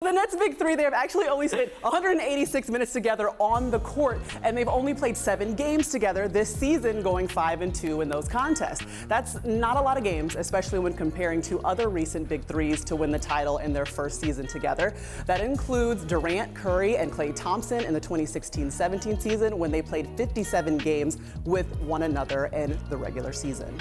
The Nets' big three, they have actually only spent 186 minutes together on the court, and they've only played 7 games together this season, going 5-2 in those contests. That's not a lot of games, especially when comparing to other recent big threes to win the title in their first season together. That includes Durant, Curry, and Klay Thompson in the 2016-17 season when they played 57 games with one another in the regular season.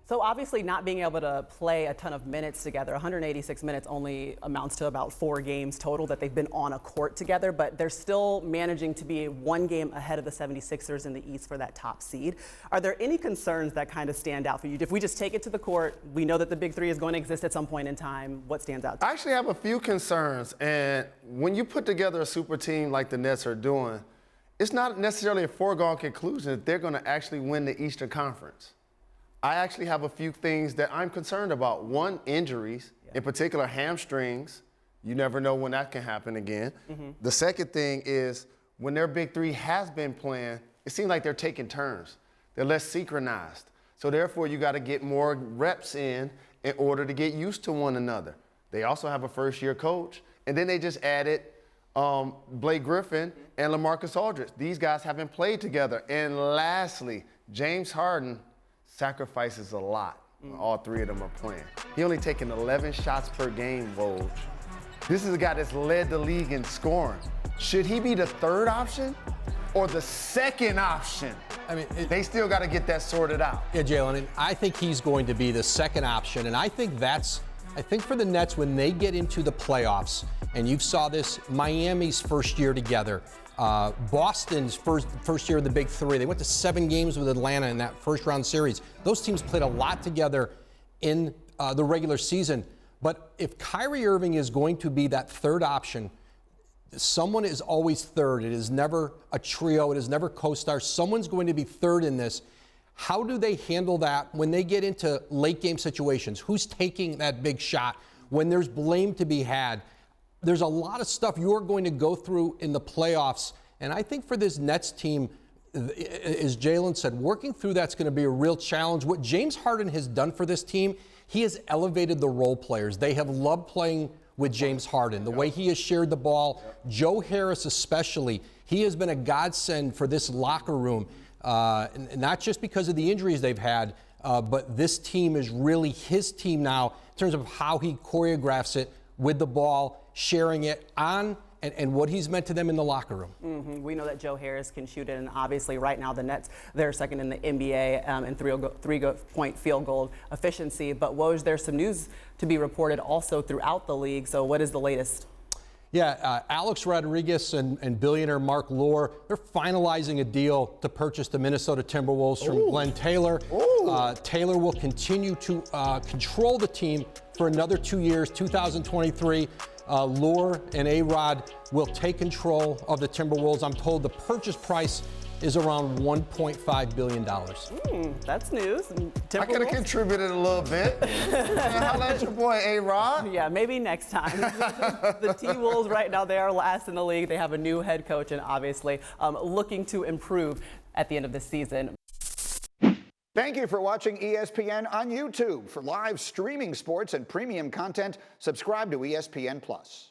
So obviously not being able to play a ton of minutes together, 186 minutes only amounts to about 4 games total that they've been on a court together, but they're still managing to be 1 game ahead of the 76ers in the East for that top seed. Are there any concerns that kind of stand out for you? If we just take it to the court, we know that the big three is going to exist at some point in time. What stands out to you? I actually have a few concerns, and when you put together a super team like the Nets are doing, it's not necessarily a foregone conclusion that they're going to actually win the Eastern Conference. I actually have a few things that I'm concerned about. One, injuries, in particular hamstrings. You never know when that can happen again. The second thing is when their big three has been playing, it seems like they're taking turns. They're less synchronized. So therefore, you got to get more reps in order to get used to one another. They also have a first-year coach. And then they just added Blake Griffin and LaMarcus Aldridge. These guys haven't played together. And lastly, James Harden sacrifices a lot when all 3 of them are playing. He only taking 11 shots per game, Woj. This is a guy that's led the league in scoring. Should he be the 3rd option or the 2nd option? I mean, they still got to get that sorted out. Yeah, Jalen, and I think he's going to be the 2nd option, and I think for the Nets, when they get into the playoffs, and you saw this, Miami's first year together, Boston's first year of the big three. They went to 7 games with Atlanta in that first round series. Those teams played a lot together in the regular season. But if Kyrie Irving is going to be that 3rd option, someone is always 3rd. It is never a trio. It is never co-star. Someone's going to be 3rd in this. How do they handle that when they get into late game situations? Who's taking that big shot when there's blame to be had? There's a lot of stuff you're going to go through in the playoffs. And I think for this Nets team, as Jalen said, working through that's going to be a real challenge. What James Harden has done for this team, he has elevated the role players. They have loved playing with James Harden, the way he has shared the ball. Joe Harris especially, he has been a godsend for this locker room, not just because of the injuries they've had, but this team is really his team now in terms of how he choreographs it with the ball, sharing it on, and what he's meant to them in the locker room. We know that Joe Harris can shoot it, and obviously right now the Nets, they're 2nd in the NBA in three-point field goal efficiency. But Woj, there's some news to be reported also throughout the league. So what is the latest? Yeah, Alex Rodriguez and billionaire Marc Lore, they're finalizing a deal to purchase the Minnesota Timberwolves from Glenn Taylor. Taylor will continue to control the team for another 2 years, 2023. Lore and A-Rod will take control of the Timberwolves. I'm told the purchase price is around $1.5 billion. That's news. I could have contributed a little bit. How about your boy A-Rod? Yeah, maybe next time. The T-Wolves right now, they are last in the league. They have a new head coach and obviously looking to improve at the end of the season. Thank you for watching ESPN on YouTube. For live streaming sports and premium content, subscribe to ESPN+.